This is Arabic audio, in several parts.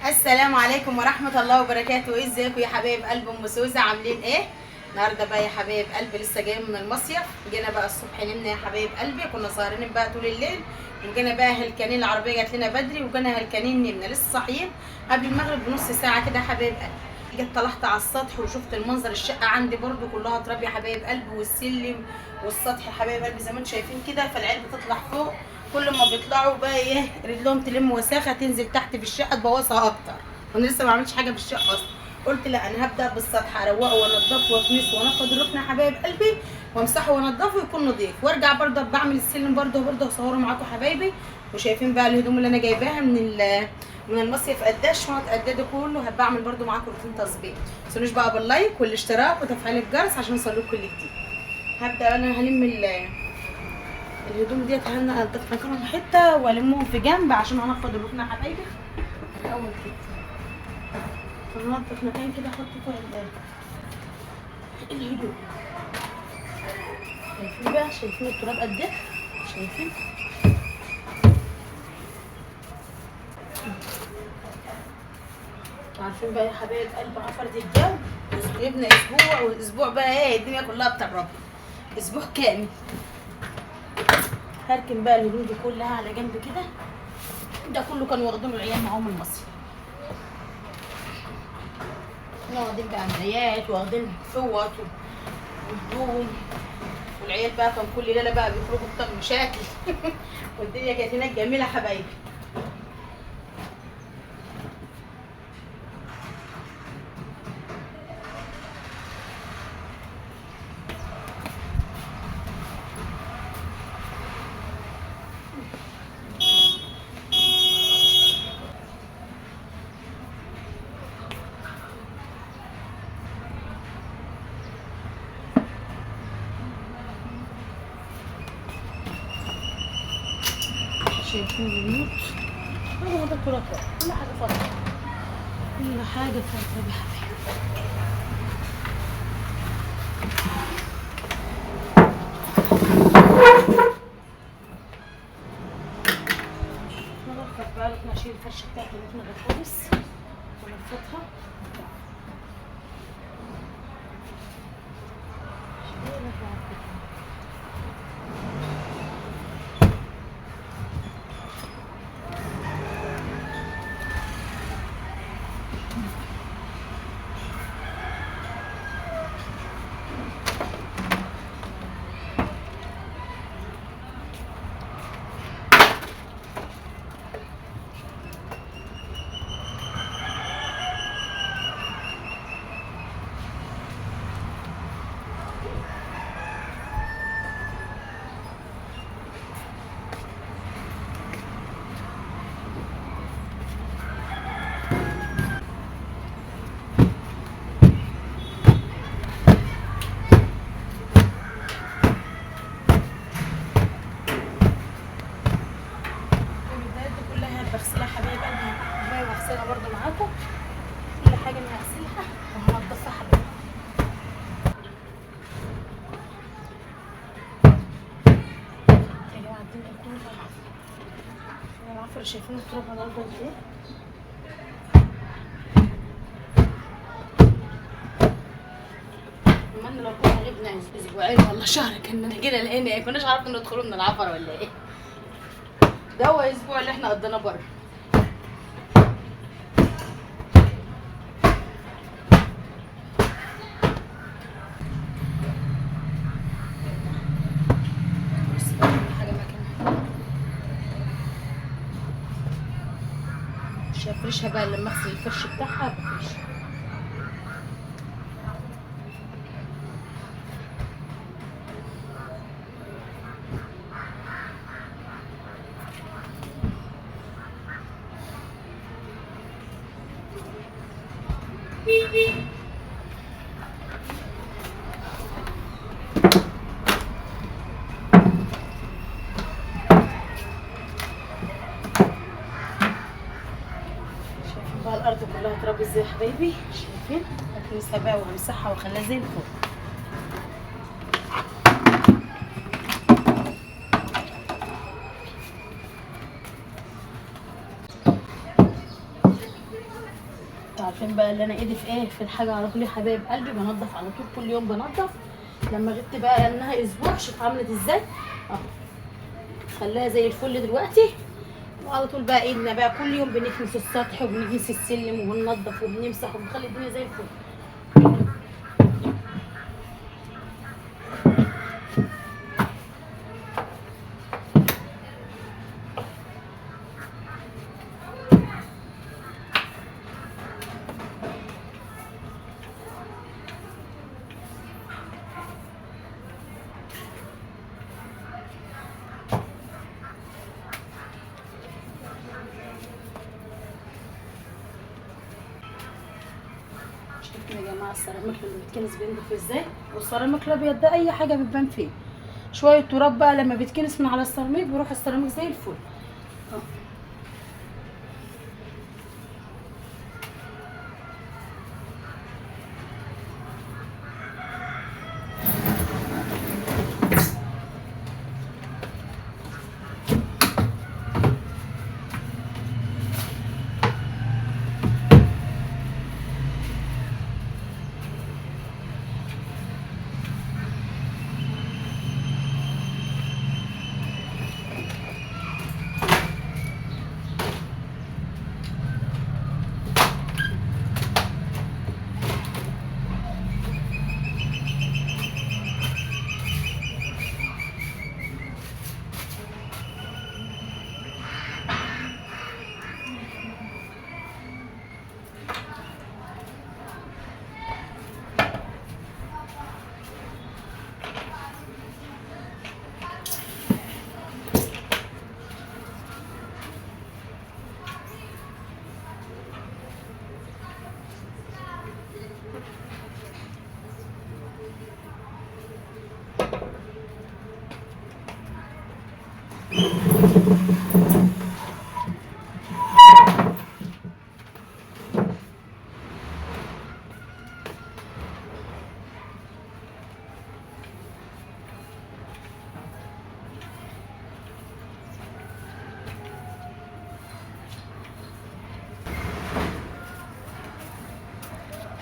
السلام عليكم ورحمة الله وبركاته. ازيكم يا حبايب قلب ام سوزة؟ عاملين ايه النهارده بقى يا حبايب قلبي؟ لسه جايه من المصيف. جينا بقى الصبح نمنا يا حبايب قلبي، كنا سهرانين بقى طول الليل، وجينا بقى هلكانين. العربيه جات لنا بدري وجينا هلكانين، نمنا لسه صاحيين قبل المغرب بنص ساعه كده يا حبايب قلبي. جيت طلعت على السطح وشفت المنظر. الشقه عندي برده كلها تراب يا حبايب قلبي، والسلم والسطح يا حبايب قلبي زي ما انتم شايفين كده. فالعيال بتطلع فوق، كل ما بيطلعوا بقى ايه رجلهم تلم وساخه تنزل تحت في الشقه تبوظها اكتر، وانا لسه ما عملتش حاجه في الشقه اصلا. قلت لا، انا هبدا بالسطح، اروقه وانضفه واكنسه وانفض الركن يا حبايب قلبي، وامسحه وانضفه ويكون نظيف، وارجع برده بعمل السلم برده اصوره معاكم حبايبي. وشايفين بقى الهدوم اللي انا جايباها من المصيف قداش شنط قد كله. هبعمل برده معاكم روتين تظبيط. ما تنسونوش بقى باللايك والاشتراك وتفعيل الجرس عشان يوصلكم كل جديد. هبدا انا هلم الهدوم ديت، هنضف مكانهم حته والمهم في جنب عشان هنفض الركن يا حبايبي. الاول كده هننضف مكان كده، احط فيه الهدوم. شايفين بقى؟ شايفين التراب قد ايه؟ شايفين؟ عارفين بقى يا حبايب قلب عفرة الجو، يبنى اسبوع، والاسبوع بقى ايه الدنيا كلها بتبرد، اسبوع كامل. هركن بقى الهدوم دي كلها على جنب كده. ده كله كانوا واخدينه العيال معاهم المصيف. احنا واخدين بقى مرايات واخدين فوط وهدوم، والعيال بقى كان كل ليله بقى بيخرجوا بطاق مشاكل والدنيا كانت هناك جميله حبايبي. شايفين البيوت؟ هو ده التراب، كل حاجه فاضيه، كل حاجه فاضيه يا حبايبي. ننفض بقى، نشيل الفرشه بتاعت الركنه خالص وننفضها. بغسلها حبايب قلبي، وهغسلها برضه معاكم. كل حاجه انا هغسلها وهنضفها حبايبي. يا جماعه الدنيا كلها العفر، شايفين التراب على الارض قد ايه؟ اتمنى لو كنا غبنا اسبوعين ولا شهر كنا كده لقينا ايه، كناش عارفين ندخلوا من العفر ولا ايه. ده هو اسبوع اللي احنا قضيناه بره. مش هفرشها بقى لما اغسل الفرش بتاعها بفرشها. بقى الارض كلها تراب ازاي يا حبايبي؟ شايفين؟ هكنسها بقى وهمسحها واخليها زي الفل. انتوا عارفين بقى اللي انا ايدي في ايه في الحاجه على طول يا حبايب قلبي، بنضف على طول كل يوم بنضف. لما غبت بقى لانها اسبوع شوف عملت ازاي اهو، خلاها زي الفل دلوقتي. وعلى طول بقى ايدنا بقى كل يوم بنكنس السطح وبنكنس السلم وبننضف وبنمسح وبنخلي الدنيا زي الفل. شايفين يا جماعه السيراميك اللي بيتكنس بينضف ازاي، والسيراميك الابيض ده اي حاجه بتبان فيه شويه تراب بقى لما بيتكنس من على السيراميك بيروح السيراميك زي الفل اهو.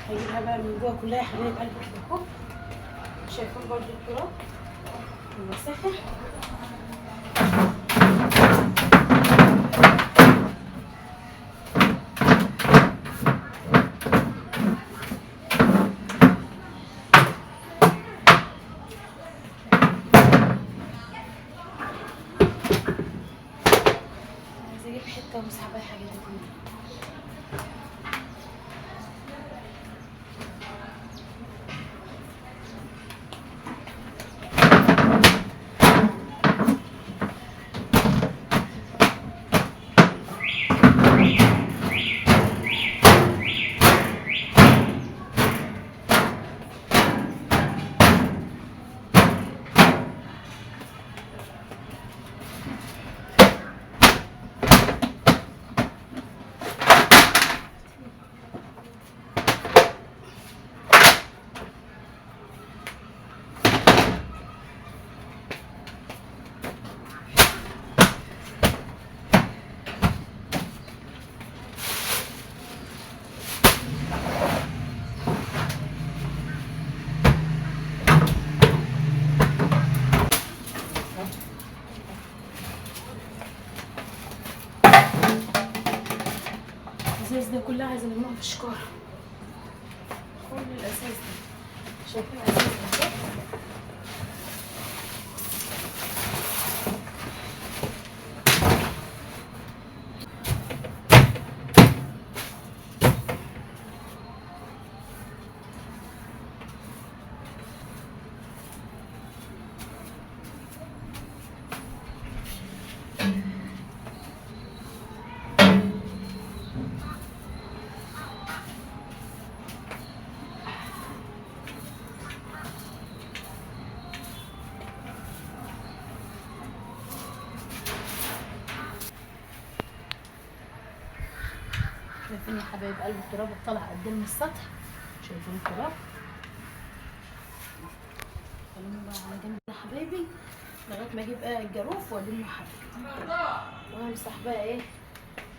هجيبها بقى من جوه كلها يا حبايب قلبي كده اهو. شايفين برضو التراب والوساخه. عايزه اجيب حته وامسح بقى الحاجات دي كلها. الازاز ده كلها عايزه نلمها بشكاره. كل الاساس ده شايفين الاساس ده شايفين يا حبايب قلب التراب طالع قدام السطح. شايفين التراب. خلينا بقى على جنب يا حبايبي لغايه ما اجيب بقى الجاروف والمه حبايبي، وهمسح بقى ايه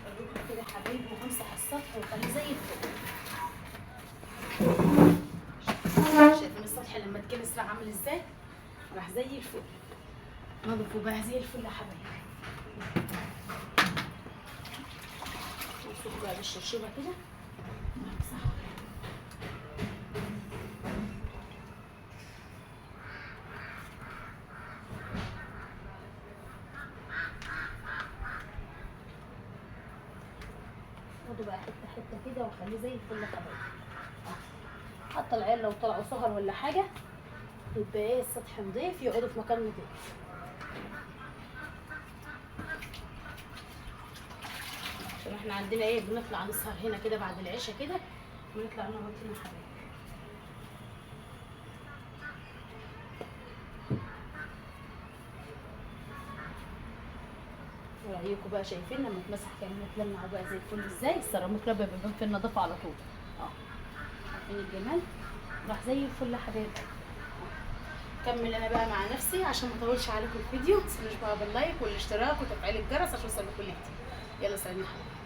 الركن كده يا حبايبي، وهمسح السطح ويخليه زي الفل. لما تكنس راح عامل ازاي؟ راح زي الفل. نضفه بقى زي الفل يا حبايبي. نمسكه بقى بالشرشوبه كده نمسحه. خدوا بقى حته حته كده وخليه زي الفل يا حبايبي. حتى العيال لو طلعوا سهر ولا حاجه يبقى ايه السطح نضيف، يقعدوا في مكان نضيف. عشان احنا عندنا ايه بنطلع نسهر هنا كده بعد العشاء كده، ونطلع نقعد هنا يا حبايبي. رايكم بقى شايفين لما اتمسح كان متلمع بقى زي الفل ازاي؟ السيراميك ربع بيبان في النظافه على طول. عارفين الجمال؟ راح زي الفل يا حبايبي. كمل انا بقى مع نفسي عشان ما اطولش عليكم الفيديو. متنسوش بقى باللايك والاشتراك وتفعيل الجرس عشان يوصلكوا كل جديد. يلا سلام يا حبايبي.